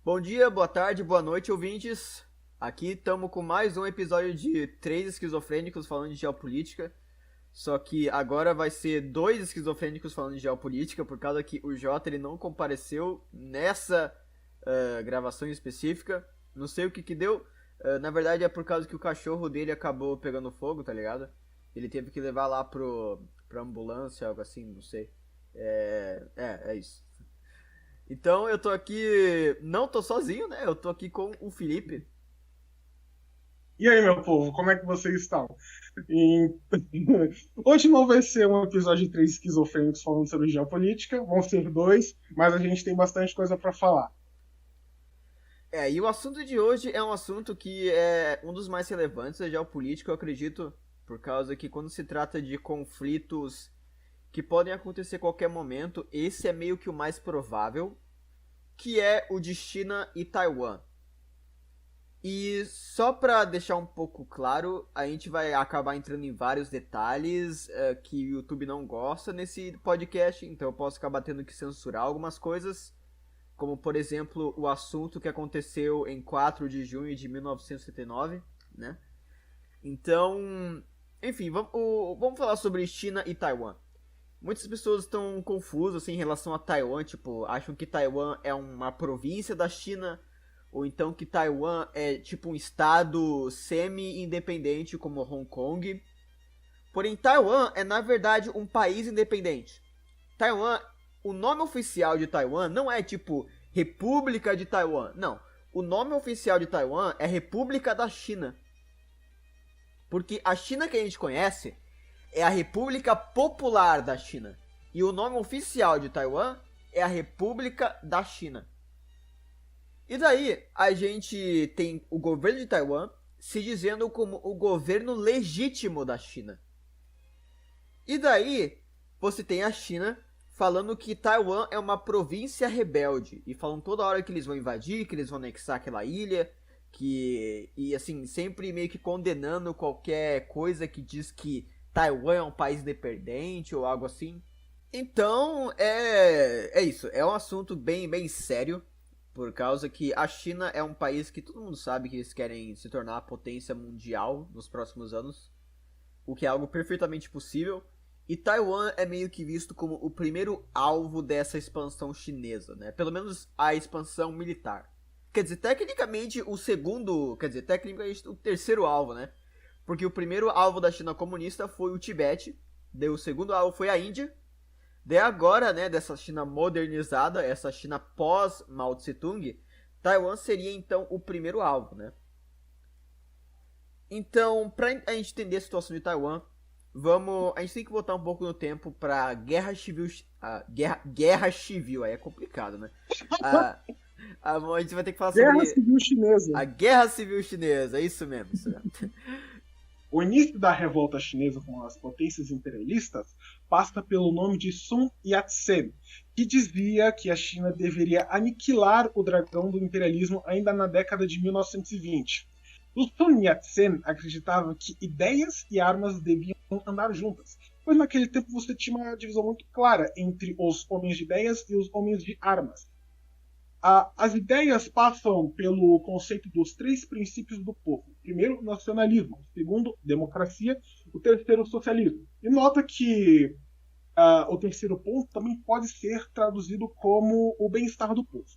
Bom dia, boa tarde, boa noite, ouvintes. Aqui estamos com mais um episódio de Três Esquizofrênicos falando de geopolítica. Só que agora vai ser dois esquizofrênicos falando de geopolítica, por causa que o Jota ele não compareceu nessa gravação específica. Não sei o que deu. Na verdade é por causa que o cachorro dele acabou pegando fogo, tá ligado? Ele teve que levar lá pra ambulância, algo assim, não sei. É isso. Então eu tô aqui, não tô sozinho, né? Eu tô aqui com o Felipe. E aí, meu povo, como é que vocês estão? E- Hoje não vai ser um episódio de três esquizofrênicos falando sobre geopolítica, vão ser dois, mas a gente tem bastante coisa para falar. E o assunto de hoje é um assunto que é um dos mais relevantes da geopolítica, eu acredito, por causa que quando se trata de conflitos que podem acontecer a qualquer momento, esse é meio que o mais provável, que é o de China e Taiwan. E só para deixar um pouco claro, a gente vai acabar entrando em vários detalhes que o YouTube não gosta nesse podcast, então eu posso acabar tendo que censurar algumas coisas, como por exemplo o assunto que aconteceu em 4 de junho de 1979, né? Então, enfim, vamos falar sobre China e Taiwan. Muitas pessoas estão confusas assim, em relação a Taiwan, tipo, acham que Taiwan é uma província da China, ou então que Taiwan é tipo um estado semi-independente como Hong Kong. Porém, Taiwan é na verdade um país independente. Taiwan, o nome oficial de Taiwan não é tipo República de Taiwan, não. O nome oficial de Taiwan é República da China. Porque a China que a gente conhece é a República Popular da China. E o nome oficial de Taiwan é a República da China. E daí a gente tem o governo de Taiwan se dizendo como o governo legítimo da China. E daí você tem a China falando que Taiwan é uma província rebelde e falando toda hora que eles vão invadir, que eles vão anexar aquela ilha, que e assim sempre meio que condenando qualquer coisa que diz que Taiwan é um país independente ou algo assim. Então é isso, é um assunto bem sério, por causa que a China é um país que todo mundo sabe que eles querem se tornar a potência mundial nos próximos anos, o que é algo perfeitamente possível. E Taiwan é meio que visto como o primeiro alvo dessa expansão chinesa, né? Pelo menos a expansão militar. Quer dizer, tecnicamente o segundo, quer dizer, tecnicamente o terceiro alvo, né? Porque o primeiro alvo da China comunista foi o Tibete, daí o segundo alvo foi a Índia, daí agora, né, dessa China modernizada, essa China pós Mao Tse Tung, Taiwan seria então o primeiro alvo, né? Então, pra a gente entender a situação de Taiwan, a gente tem que voltar um pouco no tempo pra Guerra Civil, Guerra Civil, aí é complicado, né? A, a gente vai ter que falar Guerra sobre Civil Chinesa. a Guerra Civil Chinesa, é isso mesmo, isso mesmo. O início da revolta chinesa com as potências imperialistas passa pelo nome de Sun Yat-sen, que dizia que a China deveria aniquilar o dragão do imperialismo ainda na década de 1920. O Sun Yat-sen acreditava que ideias e armas deviam andar juntas, pois naquele tempo você tinha uma divisão muito clara entre os homens de ideias e os homens de armas. As ideias passam pelo conceito dos três princípios do povo. Primeiro, nacionalismo. Segundo, democracia. O terceiro, socialismo. E nota que o terceiro ponto também pode ser traduzido como o bem-estar do povo.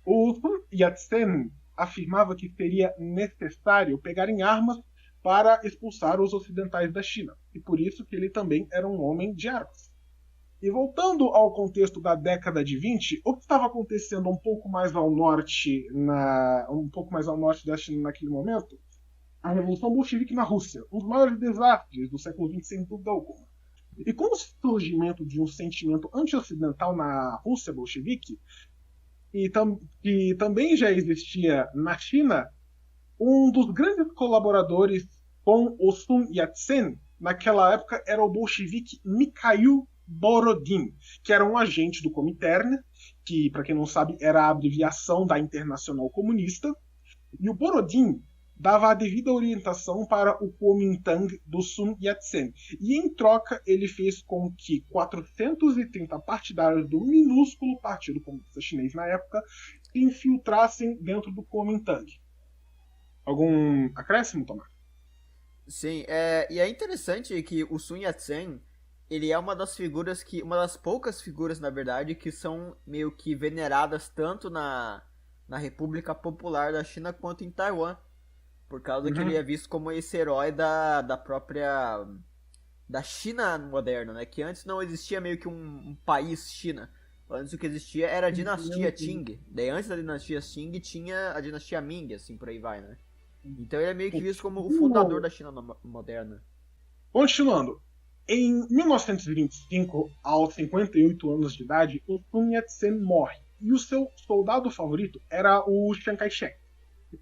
O Sun Yat-sen afirmava que seria necessário pegar em armas para expulsar os ocidentais da China. E por isso que ele também era um homem de armas. E voltando ao contexto da década de 20, o que estava acontecendo um pouco mais ao norte, um pouco mais ao norte da China naquele momento? A Revolução Bolchevique na Rússia, um dos maiores desastres do século XX, sem dúvida alguma. E com o surgimento de um sentimento anti-ocidental na Rússia bolchevique, que também já existia na China, um dos grandes colaboradores com o Sun Yat-sen naquela época era o bolchevique Mikhail Borodin, que era um agente do Comintern, que, para quem não sabe, era a abreviação da Internacional Comunista, e o Borodin dava a devida orientação para o Kuomintang do Sun Yat-sen. E em troca, ele fez com que 430 partidários do minúsculo Partido Comunista Chinês na época se infiltrassem dentro do Kuomintang. Algum acréscimo, Tomás? Sim, e é interessante que o Sun Yat-sen, ele é uma das figuras que, uma das poucas figuras, na verdade, que são meio que veneradas tanto na República Popular da China quanto em Taiwan, por causa que ele é Uhum. visto como esse herói da própria da China moderna, né? Que antes não existia meio que um país China. Antes o que existia era a dinastia Qing. Daí antes da dinastia Qing tinha a dinastia Ming, assim por aí vai, né? Então ele é meio que visto como o fundador da China moderna. Continuando. Em 1925, aos 58 anos de idade, o Sun Yat-sen morre. E o seu soldado favorito era o Chiang Kai-shek.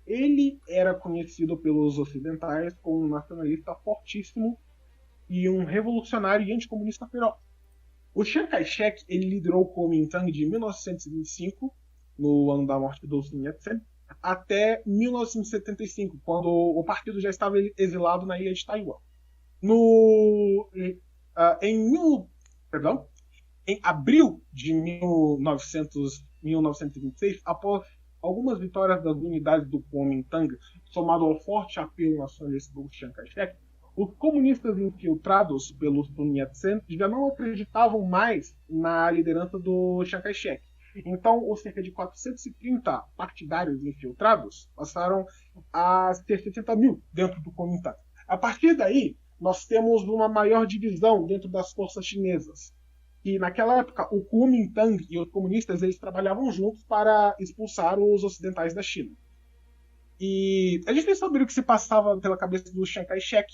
Ele era conhecido pelos ocidentais como um nacionalista fortíssimo e um revolucionário e anticomunista feroz. O Chiang Kai-shek ele liderou o Kuomintang de 1925, no ano da morte do Sun Yat-sen, até 1975, quando o partido já estava exilado na ilha de Taiwan. No, em, perdão, em abril de 1926, após algumas vitórias das unidades do Kuomintang, somado ao forte apelo nacionalista do Chiang Kai-shek, os comunistas infiltrados pelo Sun Yat-sen já não acreditavam mais na liderança do Chiang Kai-shek. Então, os cerca de 430 partidários infiltrados passaram a ter 60 mil dentro do Kuomintang. A partir daí, nós temos uma maior divisão dentro das forças chinesas. E naquela época, o Kuomintang e os comunistas eles trabalhavam juntos para expulsar os ocidentais da China. E a gente nem sabia o que se passava pela cabeça do Chiang Kai-shek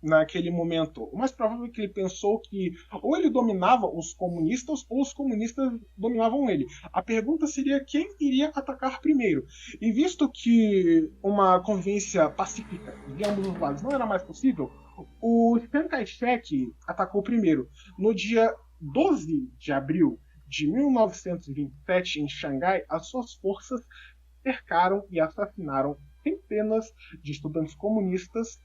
naquele momento. O mais provável é que ele pensou que ou ele dominava os comunistas ou os comunistas dominavam ele. A pergunta seria quem iria atacar primeiro. E visto que uma convivência pacífica de ambos os lados não era mais possível, o Chiang Kai-shek atacou primeiro. No dia 12 de abril de 1927, em Xangai, as suas forças cercaram e assassinaram centenas de estudantes comunistas.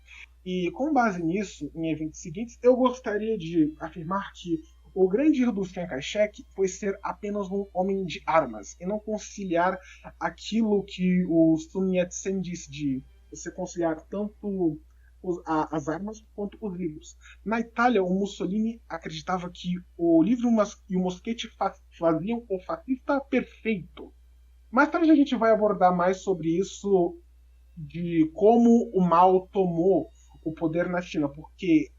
E com base nisso, em eventos seguintes, eu gostaria de afirmar que o grande erro do Chiang Kai-shek foi ser apenas um homem de armas e não conciliar aquilo que o Sun Yat-sen disse de você conciliar tanto as armas quanto os livros. Na Itália, o Mussolini acreditava que o livro e o mosquete faziam o fascista perfeito. Mais tarde a gente vai abordar mais sobre isso, de como o mal tomou o poder na China, porque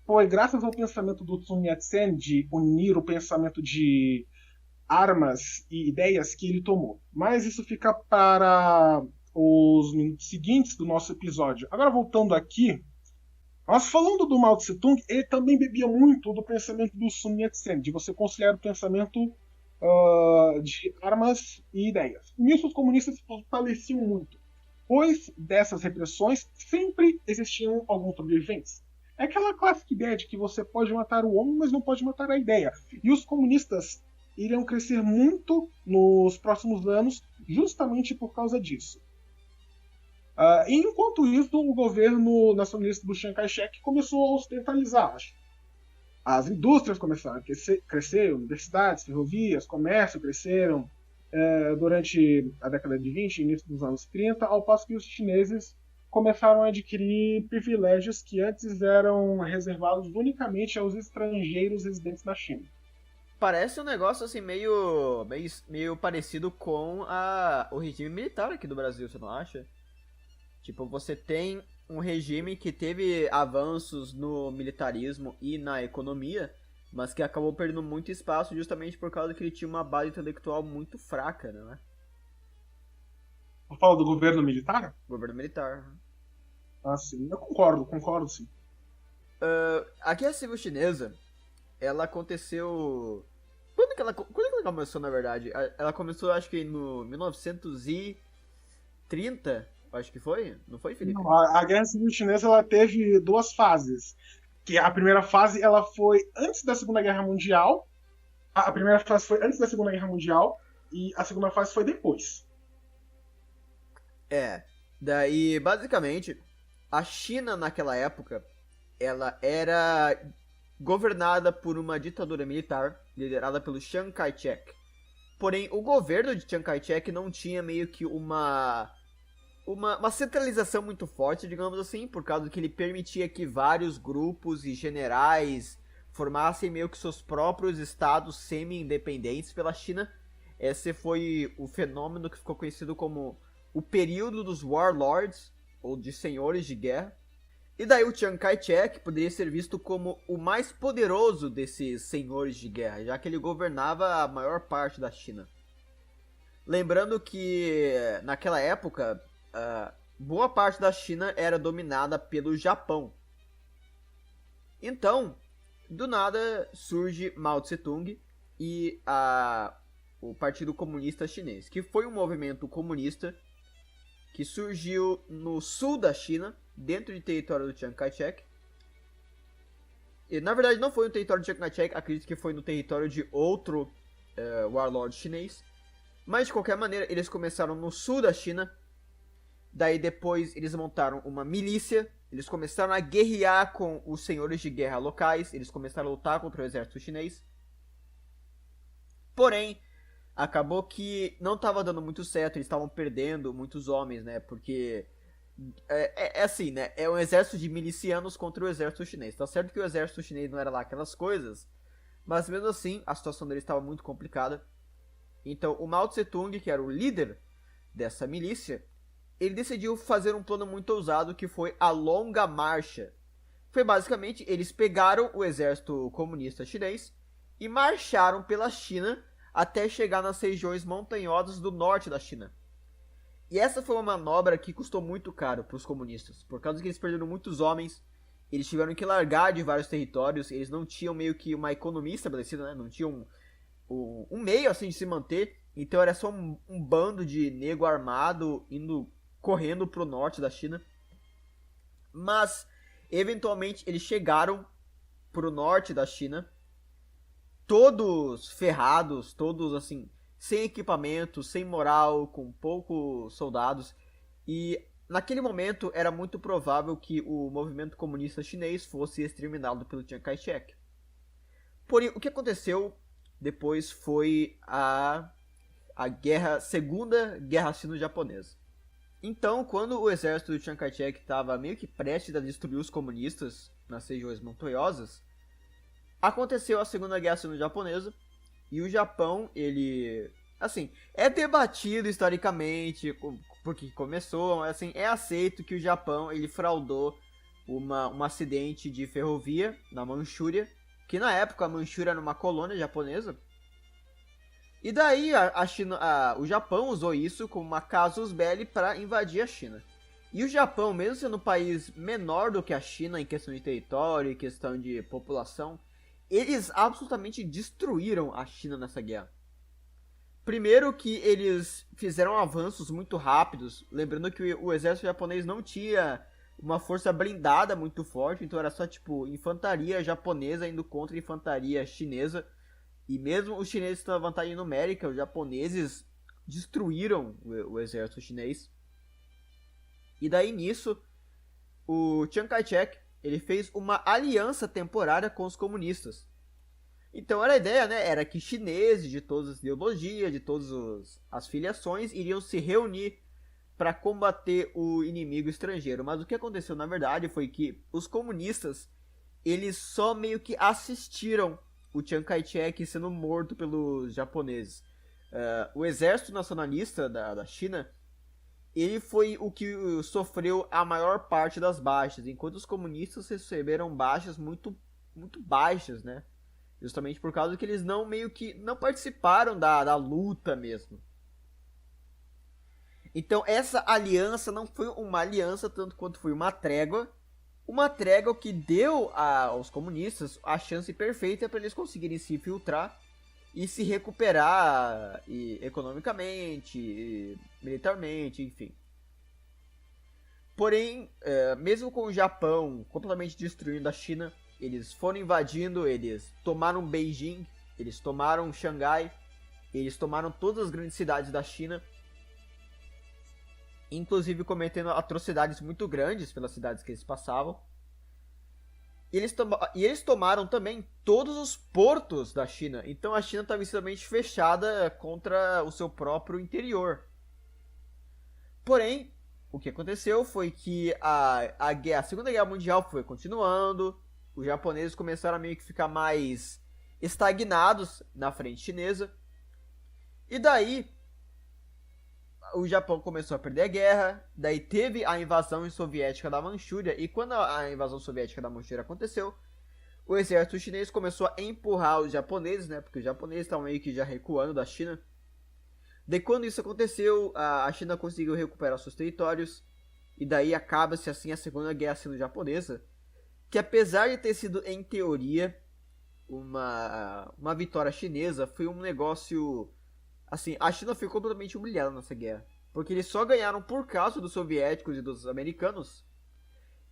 foi graças ao pensamento do Sun Yat-sen de unir o pensamento de armas e ideias que ele tomou. Mas isso fica para os minutos seguintes do nosso episódio. Agora voltando aqui, nós falando do Mao Tse Tung, ele também bebia muito do pensamento do Sun Yat-sen, de você conciliar o pensamento de armas e ideias. Nisso os comunistas se fortaleciam muito, pois dessas repressões sempre existiam alguns sobreviventes. É aquela clássica ideia de que você pode matar o homem, mas não pode matar a ideia. E os comunistas iriam crescer muito nos próximos anos, justamente por causa disso. E enquanto isso, o governo nacionalista do Chiang Kai-shek começou a ocidentalizar. As indústrias começaram a crescer, universidades, ferrovias, comércio cresceram durante a década de 20 e início dos anos 30, ao passo que os chineses começaram a adquirir privilégios que antes eram reservados unicamente aos estrangeiros residentes na China. Parece um negócio assim meio parecido com o regime militar aqui do Brasil, você não acha? Tipo, você tem um regime que teve avanços no militarismo e na economia, mas que acabou perdendo muito espaço justamente por causa que ele tinha uma base intelectual muito fraca, né? Eu falo do governo militar? Governo militar. Ah, sim. Eu concordo sim. A Guerra Civil Chinesa, ela aconteceu... Quando que ela começou, na verdade? Ela começou, acho que no 1930, acho que foi? Não foi, Felipe? Não, a Guerra Civil Chinesa ela teve duas fases. Que a primeira fase ela foi antes da Segunda Guerra Mundial. A primeira fase foi antes da Segunda Guerra Mundial e a segunda fase foi depois. Daí, basicamente, a China naquela época, ela era governada por uma ditadura militar liderada pelo Chiang Kai-shek. Porém, o governo de Chiang Kai-shek não tinha meio que uma centralização muito forte, digamos assim, por causa que ele permitia que vários grupos e generais formassem meio que seus próprios estados semi-independentes pela China. Esse foi o fenômeno que ficou conhecido como o período dos warlords, ou de senhores de guerra. E daí o Chiang Kai-shek poderia ser visto como o mais poderoso desses senhores de guerra, já que ele governava a maior parte da China. Lembrando que naquela época, boa parte da China era dominada pelo Japão. Então, do nada surge Mao Tse-tung e o Partido Comunista Chinês, que foi um movimento comunista que surgiu no sul da China, dentro do território do Chiang Kai-shek. E na verdade não foi no território do Chiang Kai-shek, acredito que foi no território de outro warlord chinês. Mas de qualquer maneira, eles começaram no sul da China. Daí depois eles montaram uma milícia. Eles começaram a guerrear com os senhores de guerra locais. Eles começaram a lutar contra o exército chinês. Porém, acabou que não estava dando muito certo. Eles estavam perdendo muitos homens, né? Porque é assim, né? É um exército de milicianos contra o exército chinês. Tá certo que o exército chinês não era lá aquelas coisas. Mas mesmo assim, a situação deles estava muito complicada. Então, o Mao Tse-tung, que era o líder dessa milícia, ele decidiu fazer um plano muito ousado, que foi a Longa Marcha. Foi basicamente, eles pegaram o exército comunista chinês e marcharam pela China até chegar nas regiões montanhosas do norte da China. E essa foi uma manobra que custou muito caro para os comunistas, por causa que eles perderam muitos homens, eles tiveram que largar de vários territórios, eles não tinham meio que uma economia estabelecida, né? Não tinham um meio assim de se manter, então era só um bando de nego armado correndo pro norte da China. Mas eventualmente eles chegaram pro norte da China, todos ferrados, todos assim, sem equipamento, sem moral, com poucos soldados. E naquele momento era muito provável que o movimento comunista chinês fosse exterminado pelo Chiang Kai-shek. Porém, o que aconteceu depois foi a Segunda Guerra Sino-Japonesa. Então, quando o exército do Chiang Kai-shek estava meio que prestes a destruir os comunistas nas regiões montanhosas, aconteceu a Segunda Guerra Sino-Japonesa e o Japão, ele, assim, é debatido historicamente porque começou, assim, é aceito que o Japão ele fraudou um acidente de ferrovia na Manchúria, que na época a Manchúria era uma colônia japonesa. E daí o Japão usou isso como uma casus belli para invadir a China. E o Japão, mesmo sendo um país menor do que a China em questão de território, em questão de população, eles absolutamente destruíram a China nessa guerra. Primeiro que eles fizeram avanços muito rápidos, lembrando que o exército japonês não tinha uma força blindada muito forte, então era só tipo infantaria japonesa indo contra infantaria chinesa. E mesmo os chineses tendo vantagem numérica, os japoneses destruíram o exército chinês. E daí nisso, o Chiang Kai-shek ele fez uma aliança temporária com os comunistas. Então era a ideia, né? Era que chineses de todas as ideologias, de todas as filiações, iriam se reunir para combater o inimigo estrangeiro. Mas o que aconteceu na verdade foi que os comunistas eles só meio que assistiram o Chiang Kai-shek sendo morto pelos japoneses. O exército nacionalista da China ele foi o que sofreu a maior parte das baixas, enquanto os comunistas receberam baixas muito, muito baixas, né? Justamente por causa que eles meio que não participaram da luta mesmo. Então essa aliança não foi uma aliança tanto quanto foi uma trégua que deu aos comunistas a chance perfeita para eles conseguirem se infiltrar e se recuperar economicamente, militarmente, enfim. Porém, mesmo com o Japão completamente destruindo a China, eles foram invadindo, eles tomaram Beijing, eles tomaram Xangai, eles tomaram todas as grandes cidades da China, inclusive cometendo atrocidades muito grandes pelas cidades que eles passavam. E eles tomaram também todos os portos da China. Então a China estava extremamente fechada contra o seu próprio interior. Porém, o que aconteceu foi que a Segunda Guerra Mundial foi continuando. Os japoneses começaram a meio que ficar mais estagnados na frente chinesa. E daí o Japão começou a perder a guerra, daí teve a invasão soviética da Manchúria, e quando a invasão soviética da Manchúria aconteceu, o exército chinês começou a empurrar os japoneses, né, porque os japoneses estavam meio que já recuando da China. Daí quando isso aconteceu, a China conseguiu recuperar seus territórios, e daí acaba-se assim a Segunda Guerra Sino-Japonesa, que apesar de ter sido, em teoria, uma vitória chinesa, foi um negócio. Assim, a China foi completamente humilhada nessa guerra. Porque eles só ganharam por causa dos soviéticos e dos americanos.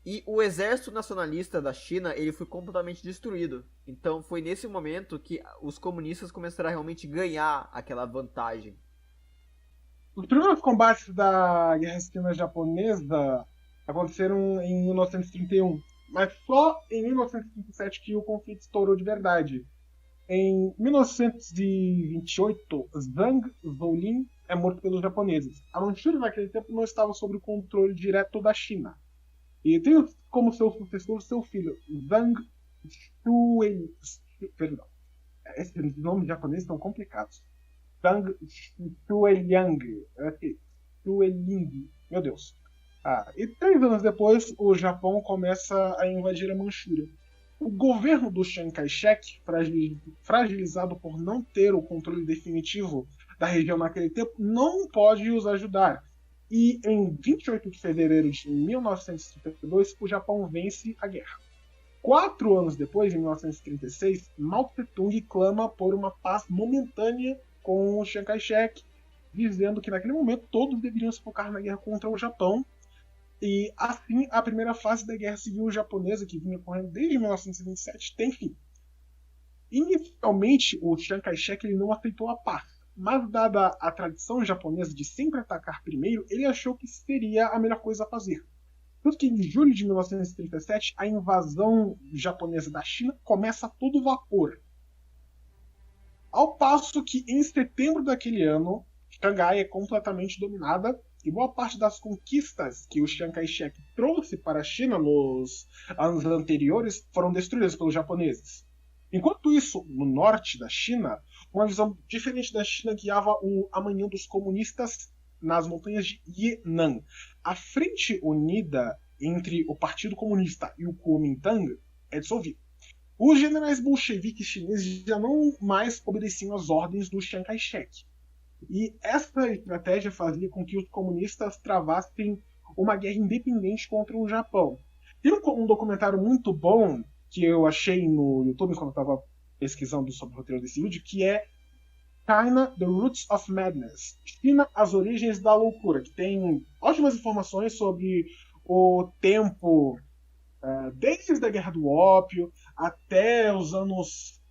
E o exército nacionalista da China, ele foi completamente destruído. Então foi nesse momento que os comunistas começaram a realmente ganhar aquela vantagem. Os primeiros combates da Guerra Sino-Japonesa aconteceram em 1931, mas só em 1937 que o conflito estourou de verdade. Em 1928, Zhang Zhaolin é morto pelos japoneses. A Manchúria naquele tempo não estava sob o controle direto da China. E tem como seu sucessor seu filho, Zhang Shuai. Perdão, esses nomes japoneses são complicados. Zhang Shueliang. Shueling. Meu Deus. E 3 anos depois, o Japão começa a invadir a Manchúria. O governo do Chiang Kai-shek, fragilizado por não ter o controle definitivo da região naquele tempo, não pode os ajudar. E em 28 de fevereiro de 1932, o Japão vence a guerra. 4 anos depois, em 1936, Mao Tse-tung clama por uma paz momentânea com o Chiang Kai-shek, dizendo que naquele momento todos deveriam se focar na guerra contra o Japão. E assim a primeira fase da Guerra Civil Japonesa, que vinha correndo desde 1927, tem fim. Inicialmente, o Chiang Kai-shek ele não aceitou a paz, mas dada a tradição japonesa de sempre atacar primeiro, ele achou que seria a melhor coisa a fazer. Tanto que em julho de 1937, a invasão japonesa da China começa a todo vapor. Ao passo que em setembro daquele ano, Xangai é completamente dominada e boa parte das conquistas que o Chiang Kai-shek trouxe para a China nos anos anteriores foram destruídas pelos japoneses. Enquanto isso, no norte da China, uma visão diferente da China guiava o amanhã dos comunistas nas montanhas de Yunnan. A frente unida entre o Partido Comunista e o Kuomintang é dissolvida. Os generais bolcheviques chineses já não mais obedeciam às ordens do Chiang Kai-shek. E essa estratégia fazia com que os comunistas travassem uma guerra independente contra o Japão. Tem um documentário muito bom que eu achei no YouTube quando eu estava pesquisando sobre o roteiro desse vídeo, que é China, The Roots of Madness. China, as origens da loucura, que tem ótimas informações sobre o tempo desde a Guerra do Ópio até os anos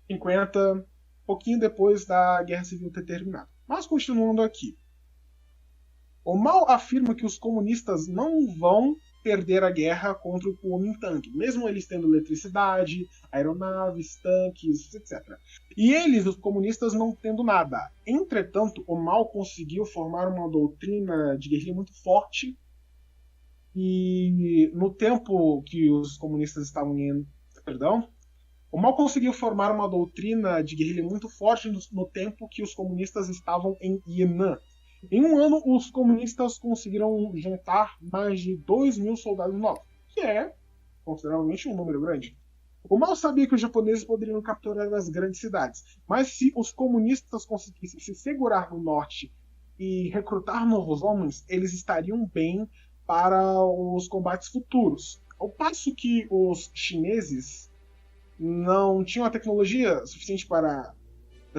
50, pouquinho depois da Guerra Civil ter terminado. Mas continuando aqui. O Mao afirma que os comunistas não vão perder a guerra contra o Kuomintang, mesmo eles tendo eletricidade, aeronaves, tanques, etc. E eles, os comunistas, não tendo nada. Entretanto, o Mao conseguiu formar uma doutrina de guerrilha muito forte e no tempo que os comunistas estavam em... O Mao conseguiu formar uma doutrina de guerrilha muito forte no tempo que os comunistas estavam em Yunnan. Em um ano, os comunistas conseguiram juntar mais de 2.000 soldados novos, que é consideravelmente um número grande. O Mao sabia que os japoneses poderiam capturar as grandes cidades, mas se os comunistas conseguissem se segurar no norte e recrutar novos homens, eles estariam bem para os combates futuros. Ao passo que os chineses não tinham a tecnologia suficiente para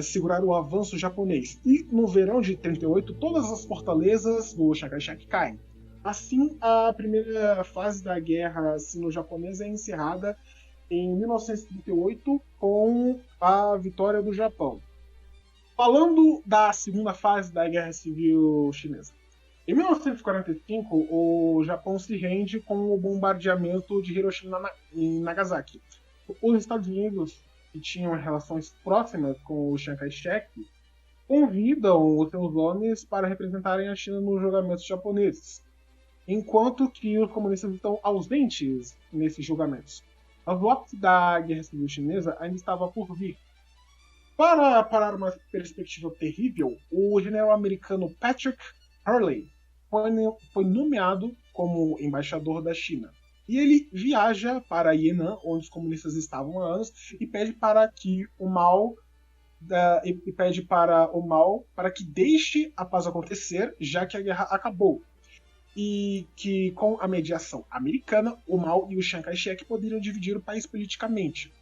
segurar o avanço japonês. E no verão de 38, todas as fortalezas do Chiang Kai-shek caem. Assim, a primeira fase da guerra sino-japonesa é encerrada em 1938 com a vitória do Japão. Falando da segunda fase da Guerra Civil Chinesa. Em 1945, o Japão se rende com o bombardeamento de Hiroshima e Nagasaki. Os Estados Unidos, que tinham relações próximas com o Chiang Kai-shek, convidam os seus homens para representarem a China nos julgamentos japoneses, enquanto que os comunistas estão ausentes nesses julgamentos. A volta da Guerra Civil Chinesa ainda estava por vir. Para parar uma perspectiva terrível, o general americano Patrick Hurley foi nomeado como embaixador da China. E ele viaja para Yan'an, onde os comunistas estavam há anos, e pede para que o Mao para que deixe a paz acontecer, já que a guerra acabou. E que, com a mediação americana, o Mao e o Chiang Kai-shek poderiam dividir o país politicamente.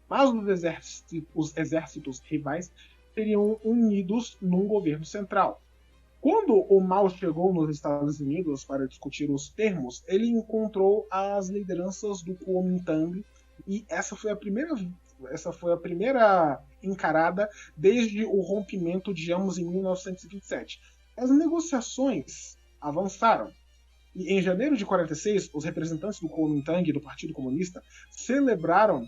Mas os exércitos rivais seriam unidos num governo central. Quando o Mao chegou nos Estados Unidos para discutir os termos, ele encontrou as lideranças do Kuomintang e essa foi a primeira encarada desde o rompimento de ambos em 1927. As negociações avançaram. E em janeiro de 46, os representantes do Kuomintang e do Partido Comunista celebraram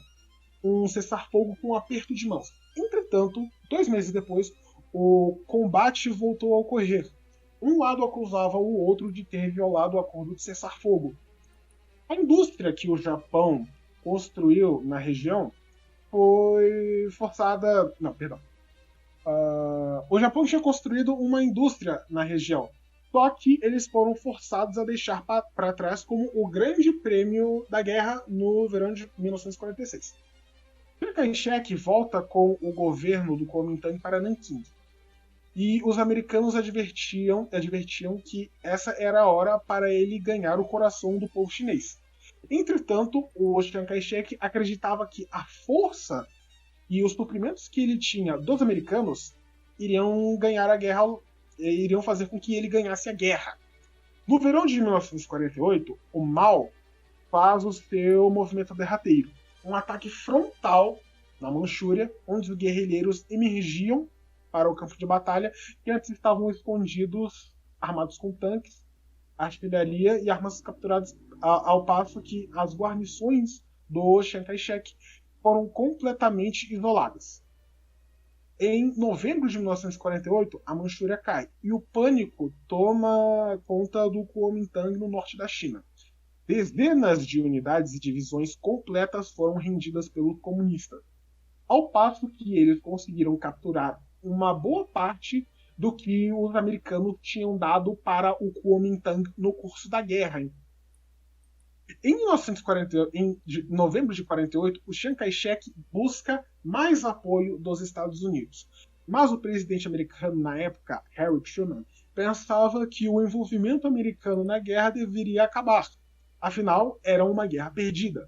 um cessar-fogo com um aperto de mãos. Entretanto, 2 meses depois, o combate voltou a ocorrer. Um lado acusava o outro de ter violado o acordo de cessar-fogo. A indústria que o Japão construiu na região foi forçada. Não, perdão. O Japão tinha construído uma indústria na região, só que eles foram forçados a deixar para trás como o grande prêmio da guerra no verão de 1946. Chiang Kai-shek volta com o governo do Kuomintang para Nanquim. E os americanos advertiam que essa era a hora para ele ganhar o coração do povo chinês. Entretanto, o Chiang Kai-shek acreditava que a força e os suprimentos que ele tinha dos americanos iriam ganhar a guerra, iriam fazer com que ele ganhasse a guerra. No verão de 1948, o Mao faz o seu movimento derradeiro, um ataque frontal na Manchúria, onde os guerrilheiros emergiam para o campo de batalha, que antes estavam escondidos, armados com tanques, artilharia e armas capturadas, ao passo que as guarnições do Chiang Kai-shek foram completamente isoladas. Em novembro de 1948, a Manchúria cai e o pânico toma conta do Kuomintang no norte da China. Dezenas de unidades e divisões completas foram rendidas pelos comunistas, ao passo que eles conseguiram capturar uma boa parte do que os americanos tinham dado para o Kuomintang no curso da guerra. Em novembro de 48, o Chiang Kai-shek busca mais apoio dos Estados Unidos. Mas o presidente americano na época, Harry Truman, pensava que o envolvimento americano na guerra deveria acabar. Afinal, era uma guerra perdida.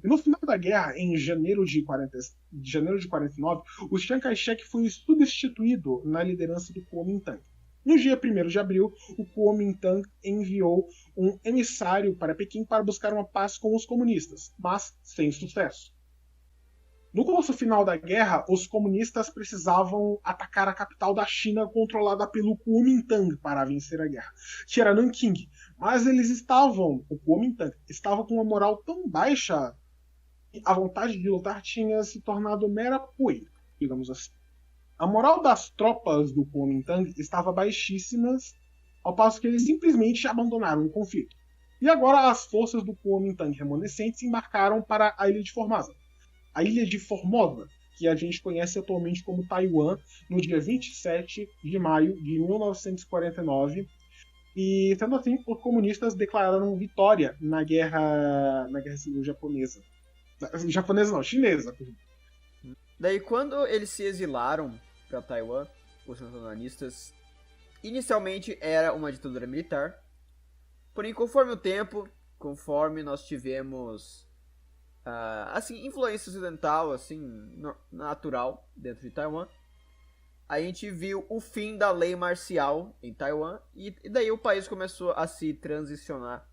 E no final da guerra, em janeiro de 49, o Chiang Kai-shek foi substituído na liderança do Kuomintang. No dia 1º de abril, o Kuomintang enviou um emissário para Pequim para buscar uma paz com os comunistas, mas sem sucesso. No curso final da guerra, os comunistas precisavam atacar a capital da China controlada pelo Kuomintang para vencer a guerra, que era Nanking. Mas o Kuomintang estava com uma moral tão baixa que a vontade de lutar tinha se tornado mera poeira, digamos assim. A moral das tropas do Kuomintang estava baixíssima, ao passo que eles simplesmente abandonaram o conflito. E agora as forças do Kuomintang remanescentes embarcaram para a ilha de Formosa. A ilha de Formosa, que a gente conhece atualmente como Taiwan, no dia 27 de maio de 1949. E, sendo assim, os comunistas declararam vitória na guerra civil japonesa. Japonesa não, chinesa. Daí, quando eles se exilaram para Taiwan, os nacionalistas, inicialmente era uma ditadura militar. Porém, conforme o tempo, conforme nós tivemos assim, influência ocidental, assim, natural dentro de Taiwan, a gente viu o fim da lei marcial em Taiwan e daí o país começou a se transicionar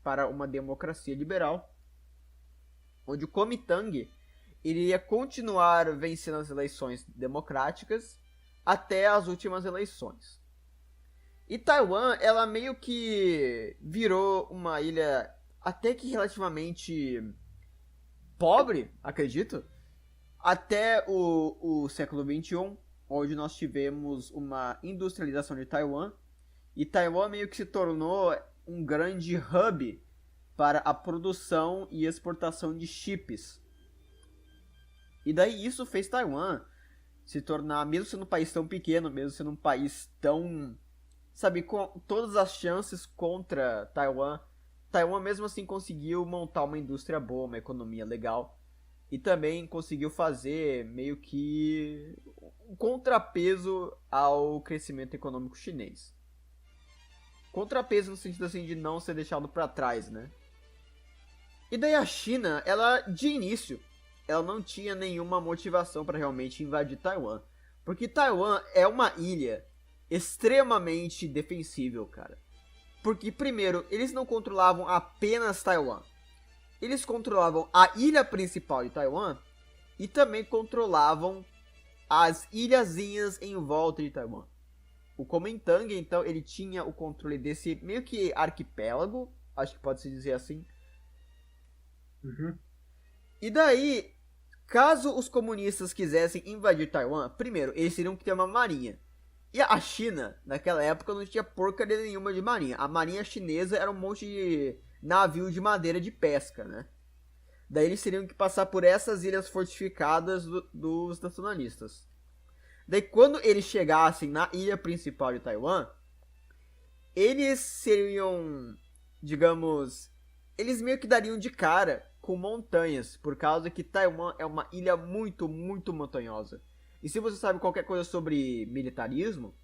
para uma democracia liberal, onde o Kuomintang iria continuar vencendo as eleições democráticas até as últimas eleições. E Taiwan, ela meio que virou uma ilha até que relativamente pobre, acredito, até o século XXI, onde nós tivemos uma industrialização de Taiwan, e Taiwan meio que se tornou um grande hub para a produção e exportação de chips. E daí isso fez Taiwan se tornar, mesmo sendo um país tão pequeno, mesmo sendo um país tão, sabe, com todas as chances contra Taiwan, Taiwan mesmo assim conseguiu montar uma indústria boa, uma economia legal, e também conseguiu fazer meio que um contrapeso ao crescimento econômico chinês. Contrapeso no sentido assim de não ser deixado para trás, né? E daí a China, ela de início, ela não tinha nenhuma motivação para realmente invadir Taiwan, porque Taiwan é uma ilha extremamente defensível, cara. Porque primeiro, eles não controlavam apenas Taiwan. Eles controlavam a ilha principal de Taiwan e também controlavam as ilhazinhas em volta de Taiwan. O Kuomintang, então, ele tinha o controle desse meio que arquipélago, acho que pode se dizer assim. Uhum. E daí, caso os comunistas quisessem invadir Taiwan, primeiro, eles teriam que ter uma marinha. E a China, naquela época, não tinha porcaria nenhuma de marinha. A marinha chinesa era um monte de navio de madeira de pesca, né? Daí eles teriam que passar por essas ilhas fortificadas dos nacionalistas. Daí quando eles chegassem na ilha principal de Taiwan, eles seriam, digamos, eles meio que dariam de cara com montanhas, por causa que Taiwan é uma ilha muito, muito montanhosa. E se você sabe qualquer coisa sobre militarismo,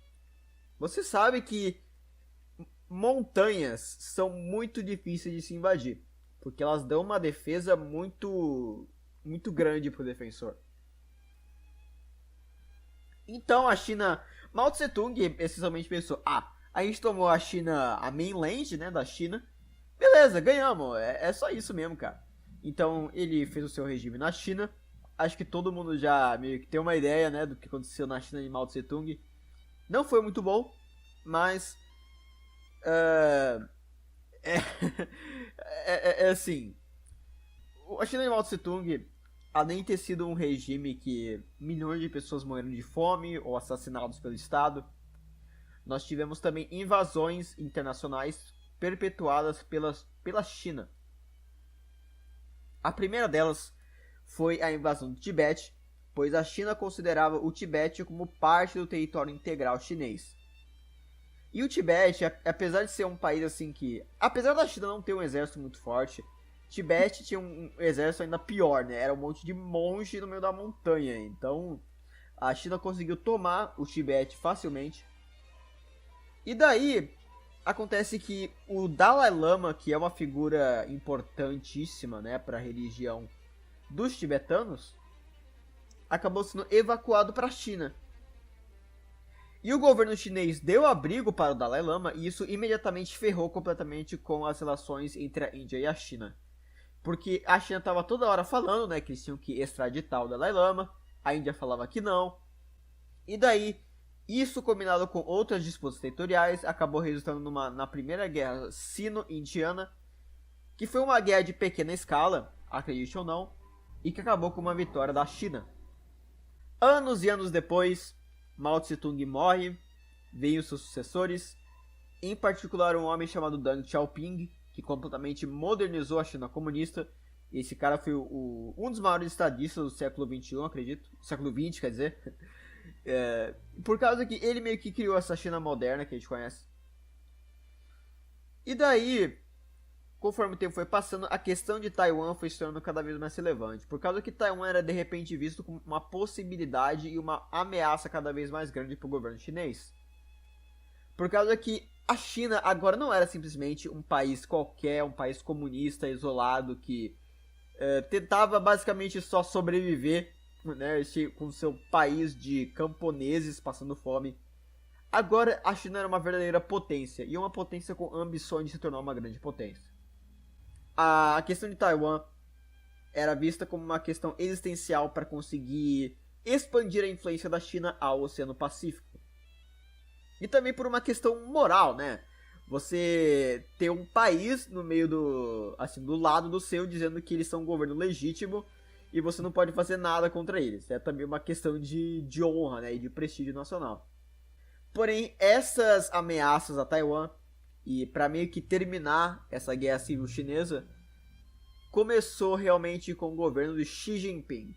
você sabe que montanhas são muito difíceis de se invadir, porque elas dão uma defesa muito muito grande pro defensor. Então a China, Mao Tse Tung essencialmente pensou: a gente tomou a China, a mainland, né, da China, beleza, ganhamos, é só isso mesmo, cara. Então ele fez o seu regime na China. Acho que todo mundo já meio que tem uma ideia, né, do que aconteceu na China de Mao Tse Tung. Não foi muito bom, mas é, é assim, a China de Mao Tse Tung, além de ter sido um regime que milhões de pessoas morreram de fome ou assassinados pelo Estado, nós tivemos também invasões internacionais perpetuadas pela China. A primeira delas foi a invasão do Tibete, pois a China considerava o Tibete como parte do território integral chinês. E o Tibete, apesar de ser um país assim que, apesar da China não ter um exército muito forte, Tibete tinha um exército ainda pior, né? Era um monte de monge no meio da montanha. Então, a China conseguiu tomar o Tibete facilmente. E daí, acontece que o Dalai Lama, que é uma figura importantíssima, né, para a religião dos tibetanos, acabou sendo evacuado para a China. E o governo chinês deu abrigo para o Dalai Lama e isso imediatamente ferrou completamente com as relações entre a Índia e a China. Porque a China estava toda hora falando, né, que eles tinham que extraditar o Dalai Lama, a Índia falava que não. E daí, isso combinado com outras disputas territoriais, acabou resultando na primeira guerra sino-indiana, que foi uma guerra de pequena escala, acredite ou não, e que acabou com uma vitória da China. Anos e anos depois, Mao Tse Tung morre, vêm os seus sucessores, em particular um homem chamado Deng Xiaoping, que completamente modernizou a China comunista. Esse cara foi um dos maiores estadistas do século XXI, acredito. Século XX, quer dizer. Por causa que ele meio que criou essa China moderna que a gente conhece. E daí, conforme o tempo foi passando, a questão de Taiwan foi se tornando cada vez mais relevante. Por causa que Taiwan era de repente visto como uma possibilidade e uma ameaça cada vez mais grande para o governo chinês. Por causa que a China agora não era simplesmente um país qualquer, um país comunista, isolado, que tentava basicamente só sobreviver, né, com seu país de camponeses passando fome. Agora a China era uma verdadeira potência, e uma potência com ambições de se tornar uma grande potência. A questão de Taiwan era vista como uma questão existencial para conseguir expandir a influência da China ao Oceano Pacífico. E também por uma questão moral, né? Você ter um país no meio do lado do seu, dizendo que eles são um governo legítimo e você não pode fazer nada contra eles. É também uma questão de honra, né? E de prestígio nacional. Porém, essas ameaças a Taiwan, e para meio que terminar essa guerra civil chinesa, começou realmente com o governo de Xi Jinping.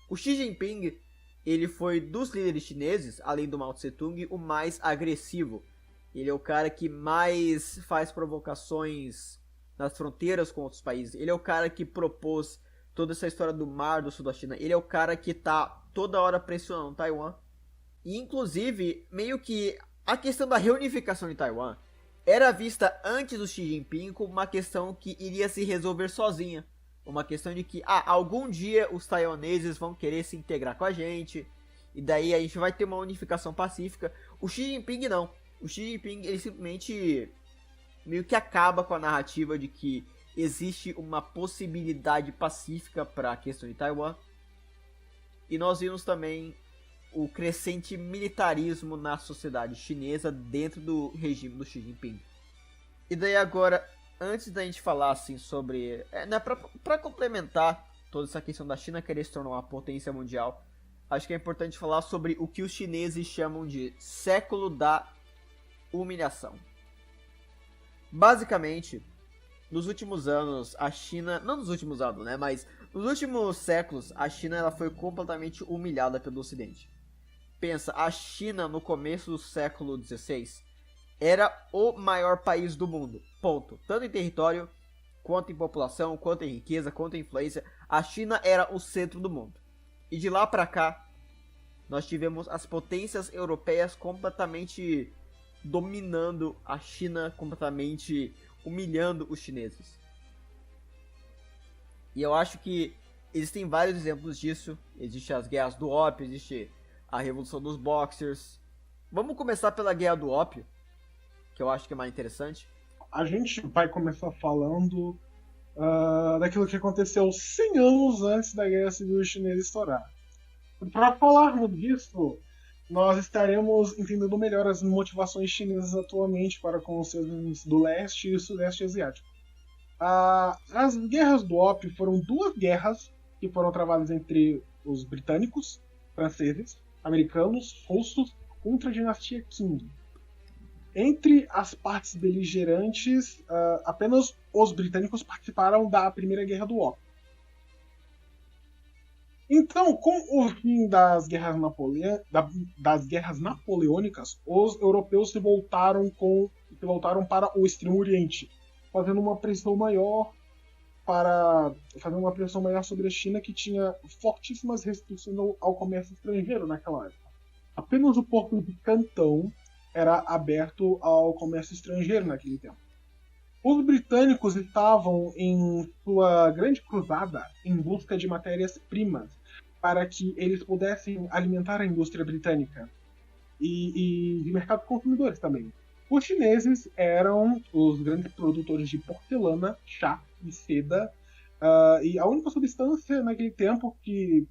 O Xi Jinping, ele foi dos líderes chineses, além do Mao Tse Tung, o mais agressivo. Ele é o cara que mais faz provocações nas fronteiras com outros países. Ele é o cara que propôs toda essa história do mar do sul da China. Ele é o cara que tá toda hora pressionando Taiwan. E inclusive, meio que a questão da reunificação de Taiwan era vista antes do Xi Jinping como uma questão que iria se resolver sozinha. Uma questão de que, algum dia os taiwaneses vão querer se integrar com a gente, e daí a gente vai ter uma unificação pacífica. O Xi Jinping não. O Xi Jinping, ele simplesmente meio que acaba com a narrativa de que existe uma possibilidade pacífica para a questão de Taiwan. E nós vimos também o crescente militarismo na sociedade chinesa dentro do regime do Xi Jinping. E daí agora, antes da gente falar assim sobre... para complementar toda essa questão da China querer se tornar uma potência mundial, acho que é importante falar sobre o que os chineses chamam de século da humilhação. Basicamente, nos últimos anos, a China... Não nos últimos anos, né? Mas nos últimos séculos, a China ela foi completamente humilhada pelo Ocidente. Pensa, a China no começo do século XVI era o maior país do mundo. Ponto. Tanto em território, quanto em população, quanto em riqueza, quanto em influência. A China era o centro do mundo. E de lá pra cá, nós tivemos as potências europeias completamente dominando a China, completamente humilhando os chineses. E eu acho que existem vários exemplos disso. Existem as guerras do ópio, existe a revolução dos boxers. Vamos começar pela guerra do ópio, que eu acho que é mais interessante. A gente vai começar falando daquilo que aconteceu 100 anos antes da Guerra Civil Chinesa estourar. Para falarmos disso, nós estaremos entendendo melhor as motivações chinesas atualmente para com os seus vizinhos do leste e sudeste asiático. As guerras do ópio foram duas guerras que foram travadas entre os britânicos, franceses, americanos, russos, contra a dinastia Qing. Entre as partes beligerantes, apenas os britânicos participaram da Primeira Guerra do Ópio. Então, com o fim das guerras napoleônicas, os europeus se voltaram para o Extremo Oriente, fazendo uma pressão maior sobre a China, que tinha fortíssimas restrições ao comércio estrangeiro naquela época. Apenas o porto de Cantão era aberto ao comércio estrangeiro naquele tempo. Os britânicos estavam em sua grande cruzada em busca de matérias-primas para que eles pudessem alimentar a indústria britânica e de mercado de consumidores também. Os chineses eram os grandes produtores de porcelana, chá e seda, e a única substância naquele tempo que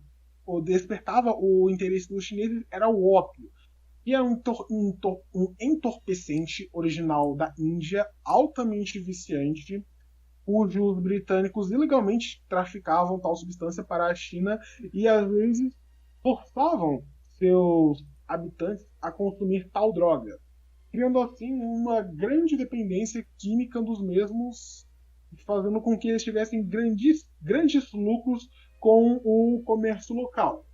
despertava o interesse dos chineses era o ópio, que é um entorpecente original da Índia, altamente viciante, cujos britânicos ilegalmente traficavam tal substância para a China e às vezes forçavam seus habitantes a consumir tal droga, criando assim uma grande dependência química dos mesmos, fazendo com que eles tivessem grandes lucros com o comércio local.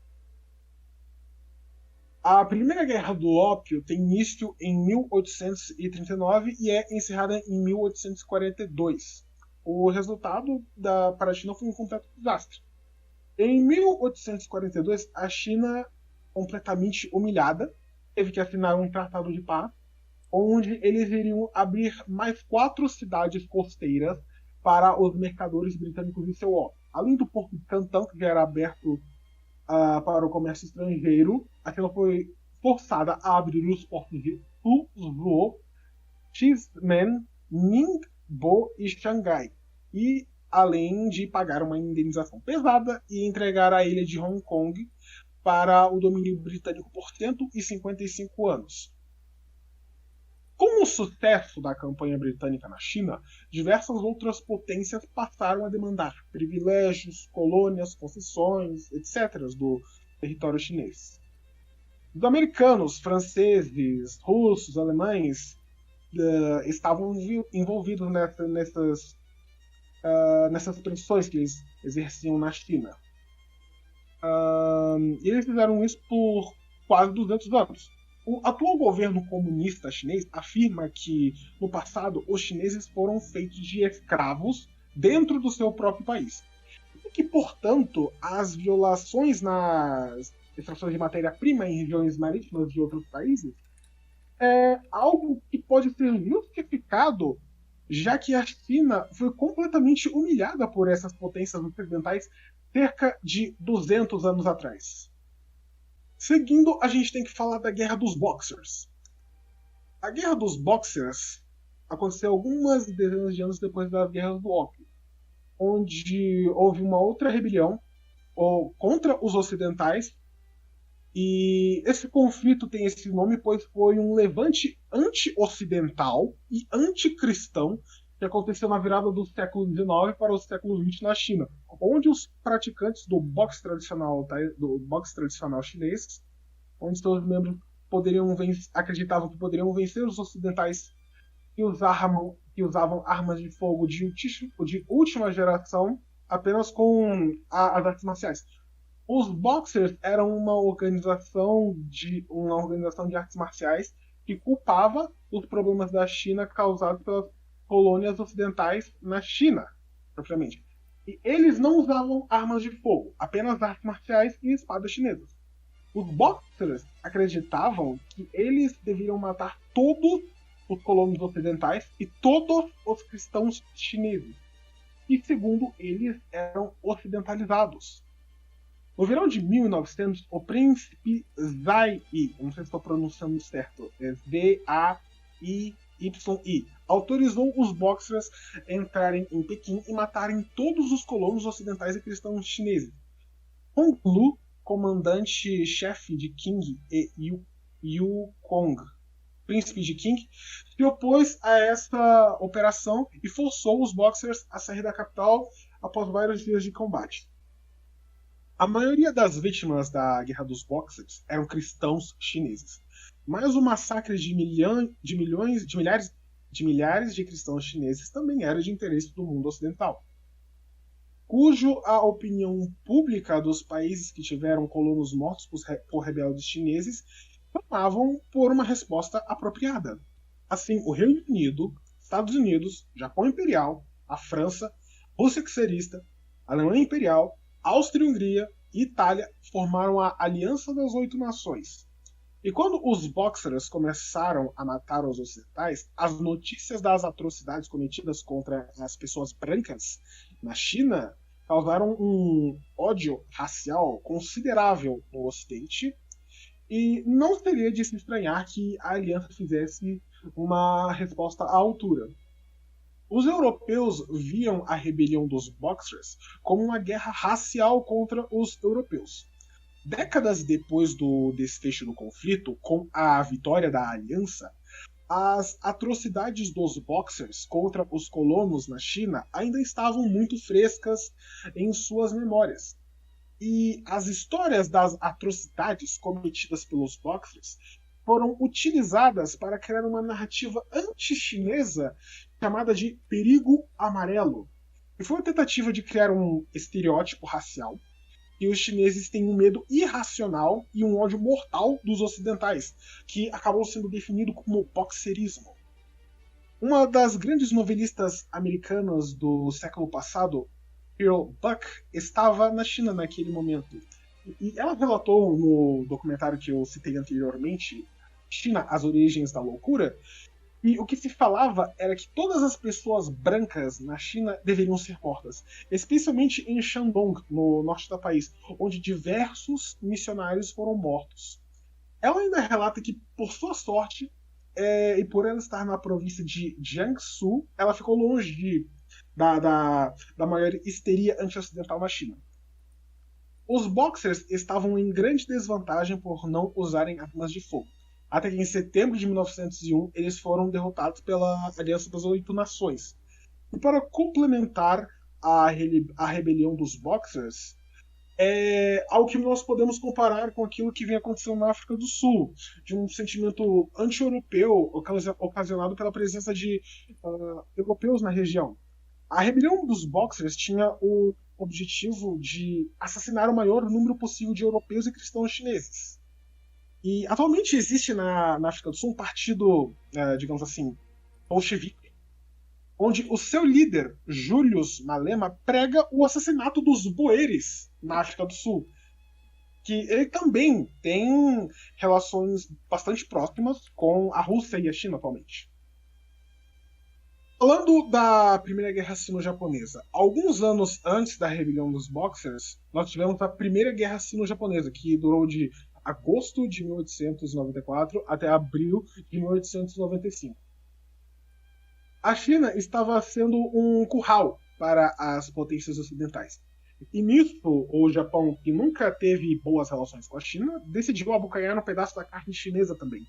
A Primeira Guerra do Ópio tem início em 1839 e é encerrada em 1842. O resultado para a China foi um completo desastre. Em 1842, a China, completamente humilhada, teve que assinar um tratado de paz, onde eles iriam abrir mais 4 cidades costeiras para os mercadores britânicos e seu ópio. Além do porto de Cantão, que já era aberto para o comércio estrangeiro, a China foi forçada a abrir os portos de Suzhou, Xiamen, Ningbo e Xangai, e além de pagar uma indenização pesada e entregar a ilha de Hong Kong para o domínio britânico por 155 anos. sucesso da campanha britânica na China, diversas outras potências passaram a demandar privilégios, colônias, concessões, etc. do território chinês. Os americanos, franceses, russos, alemães estavam envolvidos nessas pressões que eles exerciam na China. E eles fizeram isso por quase 200 anos. O atual governo comunista chinês afirma que, no passado, os chineses foram feitos de escravos dentro do seu próprio país. E que, portanto, as violações nas extrações de matéria-prima em regiões marítimas de outros países é algo que pode ser justificado, já que a China foi completamente humilhada por essas potências ocidentais cerca de 200 anos atrás. Seguindo, a gente tem que falar da Guerra dos Boxers. A Guerra dos Boxers aconteceu algumas dezenas de anos depois da Guerra do Ópio, onde houve uma outra rebelião contra os ocidentais, e esse conflito tem esse nome pois foi um levante anti-ocidental e anticristão que aconteceu na virada do século XIX para o século XX na China, onde os praticantes do boxe tradicional chinês, onde seus membros acreditavam que poderiam vencer os ocidentais que usavam armas de fogo de última geração apenas com as artes marciais. Os Boxers eram uma organização de artes marciais que culpava os problemas da China causados pelas colônias ocidentais na China, propriamente. E eles não usavam armas de fogo, apenas artes marciais e espadas chinesas. Os Boxers acreditavam que eles deveriam matar todos os colonos ocidentais e todos os cristãos chineses. E segundo eles, eram ocidentalizados. No verão de 1900, o príncipe Zai Yi, não sei se estou pronunciando certo, é Z-A-I-Y-I, autorizou os Boxers a entrarem em Pequim e matarem todos os colonos ocidentais e cristãos chineses. Hong Lu, comandante-chefe de Qing, e Yu Kong, príncipe de Qing, se opôs a essa operação e forçou os Boxers a sair da capital após vários dias de combate. A maioria das vítimas da Guerra dos Boxers eram cristãos chineses, mas o massacre de milhares de cristãos chineses também era de interesse do mundo ocidental, cujo a opinião pública dos países que tiveram colonos mortos por rebeldes chineses clamavam por uma resposta apropriada. Assim, o Reino Unido, Estados Unidos, Japão Imperial, a França, Rússia Czarista, Alemanha Imperial, Áustria-Hungria e Itália formaram a Aliança das Oito Nações. E quando os Boxers começaram a matar os ocidentais, as notícias das atrocidades cometidas contra as pessoas brancas na China causaram um ódio racial considerável no Ocidente, e não seria de se estranhar que a aliança fizesse uma resposta à altura. Os europeus viam a rebelião dos Boxers como uma guerra racial contra os europeus. Décadas depois do desfecho do conflito, com a vitória da aliança, as atrocidades dos Boxers contra os colonos na China ainda estavam muito frescas em suas memórias. E as histórias das atrocidades cometidas pelos Boxers foram utilizadas para criar uma narrativa anti-chinesa chamada de Perigo Amarelo. E foi uma tentativa de criar um estereótipo racial, e os chineses têm um medo irracional e um ódio mortal dos ocidentais, que acabou sendo definido como boxerismo. Uma das grandes novelistas americanas do século passado, Pearl Buck, estava na China naquele momento. E ela relatou no documentário que eu citei anteriormente, China, as origens da loucura, e o que se falava era que todas as pessoas brancas na China deveriam ser mortas, especialmente em Shandong, no norte do país, onde diversos missionários foram mortos. Ela ainda relata que, por sua sorte, e por ela estar na província de Jiangsu, ela ficou longe da maior histeria anti-ocidental na China. Os Boxers estavam em grande desvantagem por não usarem armas de fogo. até que em setembro de 1901 eles foram derrotados pela Aliança das Oito Nações. E para complementar a rebelião dos Boxers, é algo que nós podemos comparar com aquilo que vem acontecendo na África do Sul, de um sentimento anti-europeu ocasionado pela presença de europeus na região. A rebelião dos Boxers tinha o objetivo de assassinar o maior número possível de europeus e cristãos chineses. E atualmente existe na África do Sul um partido, digamos assim, bolchevique, onde o seu líder, Julius Malema, prega o assassinato dos boeres na África do Sul, que ele também tem relações bastante próximas com a Rússia e a China atualmente. Falando da Primeira Guerra Sino-Japonesa, alguns anos antes da rebelião dos Boxers, nós tivemos a Primeira Guerra Sino-Japonesa, que durou de agosto de 1894 até abril de 1895. A China estava sendo um curral para as potências ocidentais. E nisso, o Japão, que nunca teve boas relações com a China, decidiu abocanhar um pedaço da carne chinesa também.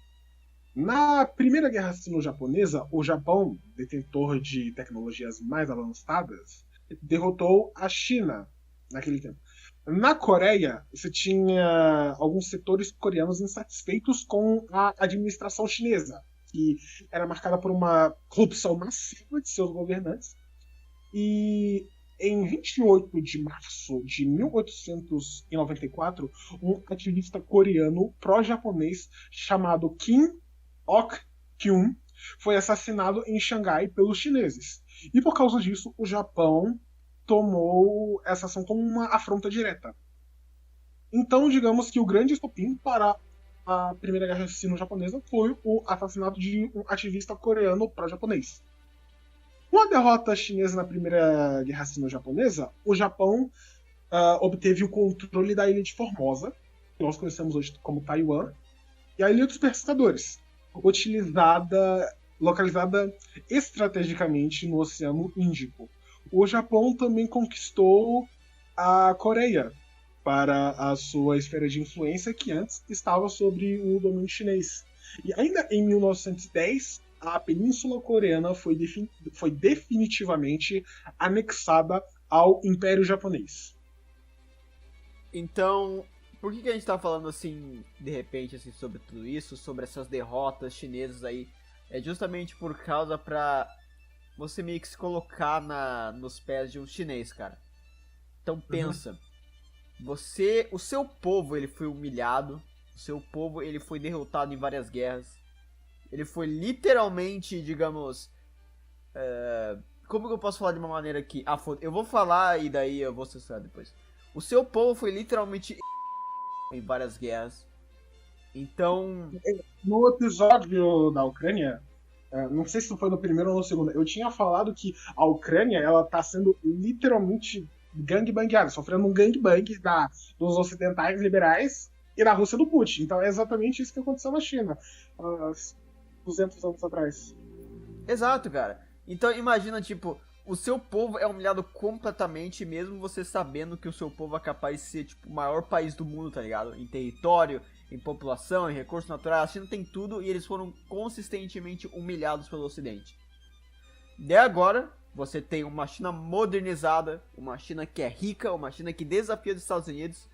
Na Primeira Guerra Sino-Japonesa, o Japão, detentor de tecnologias mais avançadas, derrotou a China naquele tempo. Na Coreia, você tinha alguns setores coreanos insatisfeitos com a administração chinesa, que era marcada por uma corrupção massiva de seus governantes. E em 28 de março de 1894, um ativista coreano pró-japonês chamado Kim Ok-kyun foi assassinado em Xangai pelos chineses. E por causa disso, o Japão tomou essa ação como uma afronta direta. Então, digamos que o grande estopim para a Primeira Guerra Sino-Japonesa foi o assassinato de um ativista coreano pró-japonês. Com a derrota chinesa na Primeira Guerra Sino-Japonesa, o Japão obteve o controle da ilha de Formosa, que nós conhecemos hoje como Taiwan, e a Ilha dos Pescadores, localizada estrategicamente no Oceano Índico. O Japão também conquistou a Coreia para a sua esfera de influência, que antes estava sob o domínio chinês. E ainda em 1910, a Península Coreana foi definitivamente anexada ao Império Japonês. Então, por que a gente tá falando assim, de repente, assim, sobre tudo isso, sobre essas derrotas chinesas aí? É justamente por causa pra você meio que se colocar nos pés de um chinês, cara. Então pensa, o seu povo, ele foi humilhado, o seu povo, ele foi derrotado em várias guerras, ele foi literalmente, digamos, como que eu posso falar de uma maneira aqui? Eu vou falar e daí eu vou censurar depois. O seu povo foi literalmente em várias guerras. Então, no episódio da Ucrânia, não sei se foi no primeiro ou no segundo, eu tinha falado que a Ucrânia, ela tá sendo literalmente gangbangueada, sofrendo um gangbang dos ocidentais liberais e da Rússia do Putin. Então é exatamente isso que aconteceu na China, 200 anos atrás. Exato, cara. Então imagina, tipo, o seu povo é humilhado completamente, mesmo você sabendo que o seu povo é capaz de ser, tipo, o maior país do mundo, tá ligado? Em território, em população, em recursos naturais. A China tem tudo e eles foram consistentemente humilhados pelo Ocidente. E agora, você tem uma China modernizada, uma China que é rica, uma China que desafia os Estados Unidos.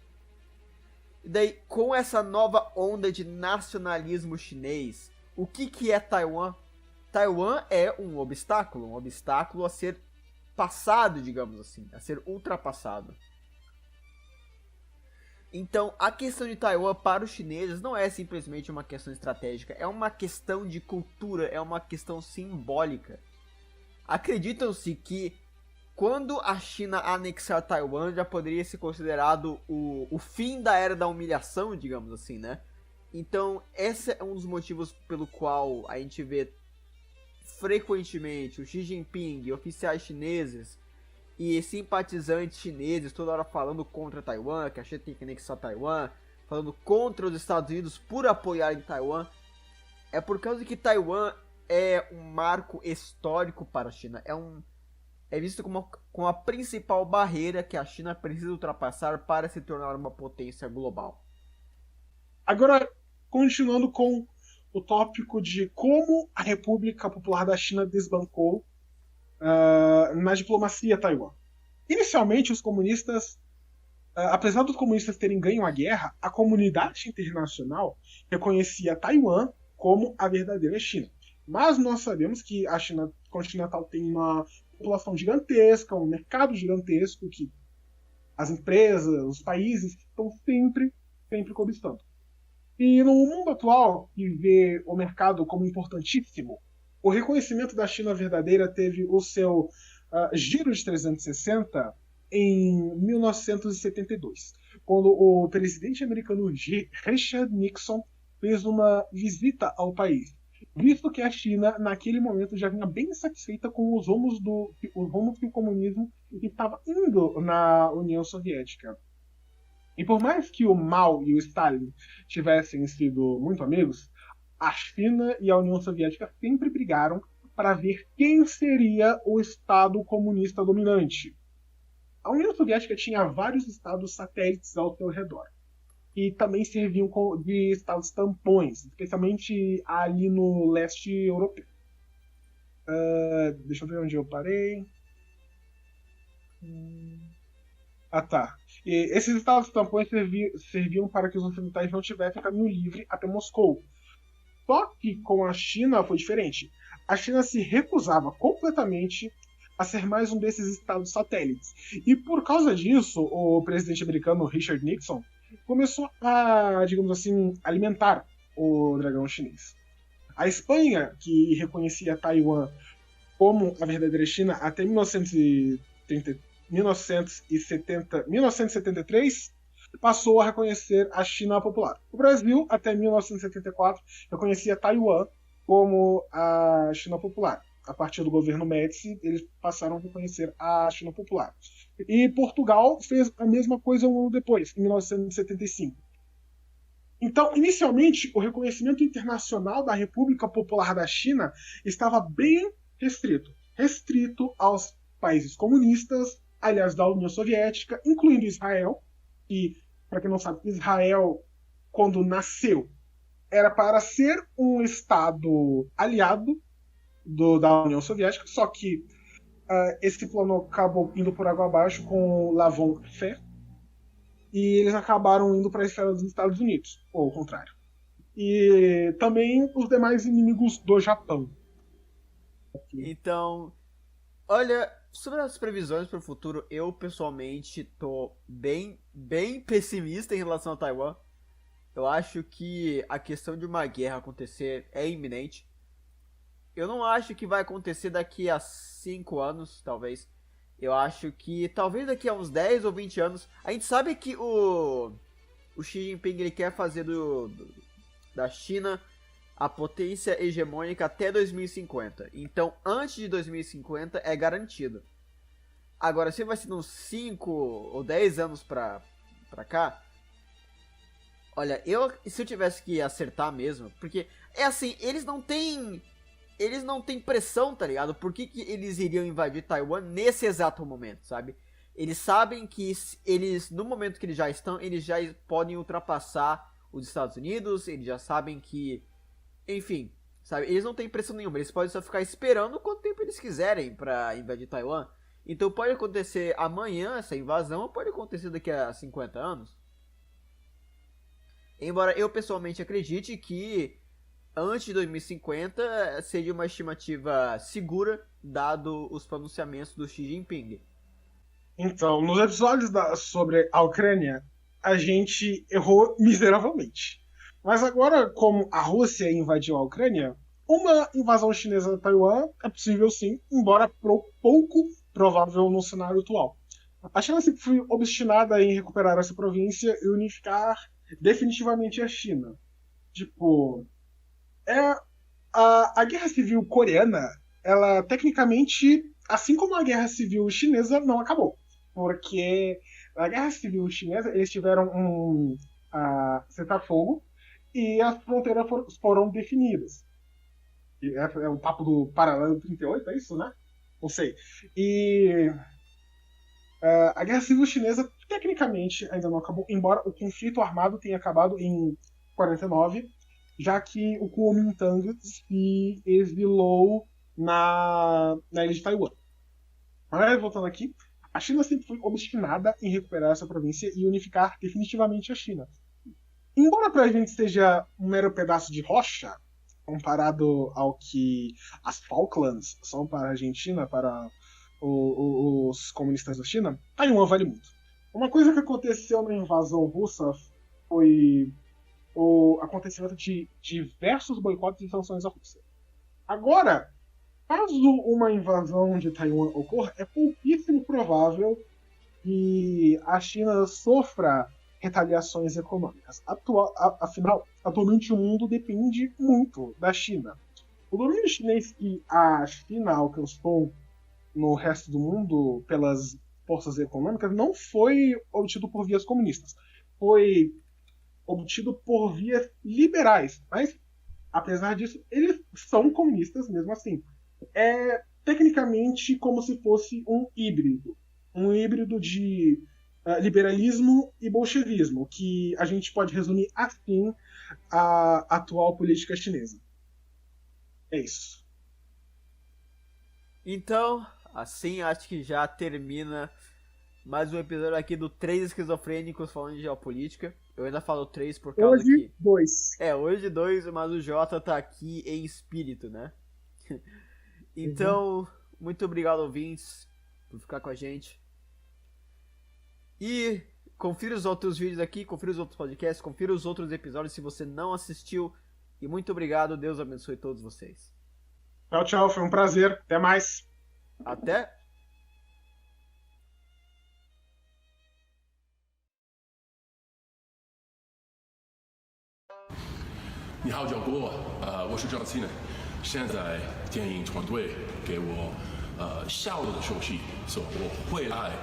E daí, com essa nova onda de nacionalismo chinês, o que é Taiwan? Taiwan é um obstáculo a ser passado, digamos assim, a ser ultrapassado. Então, a questão de Taiwan para os chineses não é simplesmente uma questão estratégica, é uma questão de cultura, é uma questão simbólica. Acreditam-se que quando a China anexar Taiwan já poderia ser considerado o fim da era da humilhação, digamos assim, né? Então, esse é um dos motivos pelo qual a gente vê frequentemente o Xi Jinping, oficiais chineses e simpatizantes chineses toda hora falando contra Taiwan, que a China tem que anexar Taiwan, falando contra os Estados Unidos por apoiarem Taiwan. É por causa de que Taiwan é um marco histórico para a China, é visto como a principal barreira que a China precisa ultrapassar para se tornar uma potência global. Agora, continuando com o tópico de como a República Popular da China desbancou na diplomacia Taiwan. Inicialmente, os comunistas, apesar dos comunistas terem ganho a guerra, a comunidade internacional reconhecia Taiwan como a verdadeira China. Mas nós sabemos que a China continental tem uma população gigantesca, um mercado gigantesco que as empresas, os países estão sempre cobiçando. E no mundo atual, que vê o mercado como importantíssimo, o reconhecimento da China verdadeira teve o seu giro de 360 em 1972, quando o presidente americano Richard Nixon fez uma visita ao país, visto que a China, naquele momento, já vinha bem satisfeita com os rumos que o comunismo estava indo na União Soviética. E por mais que o Mao e o Stalin tivessem sido muito amigos, a China e a União Soviética sempre brigaram para ver quem seria o Estado comunista dominante. A União Soviética tinha vários estados satélites ao seu redor, e também serviam de estados tampões, especialmente ali no leste europeu. Deixa eu ver onde eu parei. Ah, tá. E esses estados tampões serviam para que os ocidentais não tivessem caminho livre até Moscou. Só que com a China foi diferente. A China se recusava completamente a ser mais um desses estados satélites. E por causa disso, o presidente americano Richard Nixon começou a, digamos assim, alimentar o dragão chinês. A Espanha, que reconhecia Taiwan como a verdadeira China até 1973, passou a reconhecer a China popular. O Brasil, até 1974, reconhecia Taiwan como a China popular. A partir do governo Médici, eles passaram a reconhecer a China popular. E Portugal fez a mesma coisa um ano depois, em 1975. Então, inicialmente, o reconhecimento internacional da República Popular da China estava bem restrito aos países comunistas, aliás, da União Soviética, incluindo Israel. E, para quem não sabe, Israel, quando nasceu, era para ser um Estado aliado da União Soviética, só que esse plano acabou indo por água abaixo com Lavon Fé, e eles acabaram indo para a esfera dos Estados Unidos, ou ao contrário. E também os demais inimigos do Japão. Então, olha, sobre as previsões para o futuro, eu pessoalmente tô bem pessimista em relação a Taiwan. Eu acho que a questão de uma guerra acontecer é iminente. Eu não acho que vai acontecer daqui a 5 anos, talvez. Eu acho que talvez daqui a uns 10 ou 20 anos. A gente sabe que o Xi Jinping ele quer fazer da China a potência hegemônica até 2050. Então, antes de 2050 é garantido. Agora, se vai ser uns 5 ou 10 anos pra cá, olha, se eu tivesse que acertar mesmo, porque é assim, eles não têm pressão, tá ligado? Por que eles iriam invadir Taiwan nesse exato momento, sabe? Eles sabem que eles, no momento que eles já estão, eles já podem ultrapassar os Estados Unidos, eles já sabem que, enfim, sabe? Eles não têm pressão nenhuma, eles podem só ficar esperando quanto tempo eles quiserem pra invadir Taiwan. Então pode acontecer amanhã essa invasão, ou pode acontecer daqui a 50 anos. Embora eu pessoalmente acredite que antes de 2050 seria uma estimativa segura, dado os pronunciamentos do Xi Jinping. Então, nos episódios sobre a Ucrânia, a gente errou miseravelmente. Mas agora, como a Rússia invadiu a Ucrânia, uma invasão chinesa a Taiwan é possível sim, embora pouco provável no cenário atual. A China sempre foi obstinada em recuperar essa província e unificar definitivamente a China. Tipo, a Guerra Civil Coreana, ela tecnicamente, assim como a Guerra Civil Chinesa, não acabou. Porque na Guerra Civil Chinesa eles tiveram um cessar-fogo e as fronteiras foram definidas. É o papo do Paralelo 38, é isso, né? Não sei. E a Guerra Civil Chinesa, tecnicamente, ainda não acabou, embora o conflito armado tenha acabado em 49, já que o Kuomintang se exilou na ilha de Taiwan. Mas, voltando aqui, a China sempre foi obstinada em recuperar essa província e unificar definitivamente a China. Embora para a gente seja um mero pedaço de rocha, comparado ao que as Falklands são para a Argentina, para os comunistas da China, Taiwan vale muito. Uma coisa que aconteceu na invasão russa foi o acontecimento de diversos boicotes e sanções à Rússia. Agora, caso uma invasão de Taiwan ocorra, é pouquíssimo provável que a China sofra retaliações econômicas. Afinal, atualmente o mundo depende muito da China. O domínio chinês que a China alcançou no resto do mundo pelas forças econômicas não foi obtido por vias comunistas. Foi obtido por vias liberais. Mas, apesar disso, eles são comunistas mesmo assim. É tecnicamente como se fosse um híbrido. Um híbrido de liberalismo e bolchevismo, que a gente pode resumir assim a atual política chinesa. É isso. Então, assim acho que já termina mais um episódio aqui do 3 Esquizofrênicos falando de geopolítica. Eu ainda falo 3 por causa Hoje, que... 2. Hoje 2, mas o Jota tá aqui em espírito, né? Então, muito obrigado, ouvintes, por ficar com a gente. E confira os outros vídeos aqui, confira os outros podcasts, confira os outros episódios se você não assistiu. E muito obrigado, Deus abençoe todos vocês. Tchau, tchau, foi um prazer. Até mais. Até! 你好，小郭，我是张新。现在电影团队给我下午的休息，所以我会来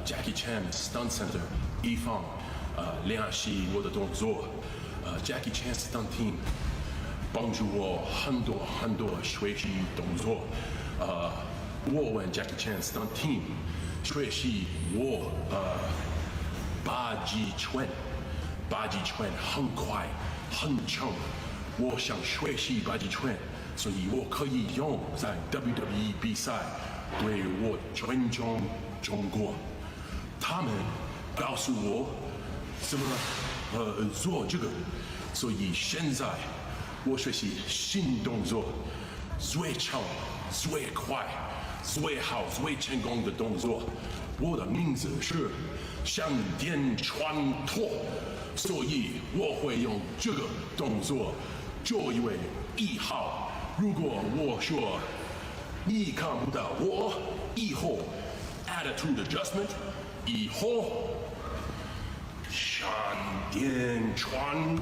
Jackie Chan Stunt Center 一方练习我的动作。Jackie Chan Stunt Team 帮助我很多学习动作。我问 Jackie Chan Stunt Team 学习我八极拳很快。很强，我想学习八极拳，所以我可以用在 WWE 比赛，对我尊重中国。他们告诉我怎么做这个，所以现在我学习新动作，最强、最快、最好、最成功的动作。我的名字是向田传拓。所以我会用这个动作作为1号。如果我说你看不到我，以后 attitude adjustment， 以后向田传。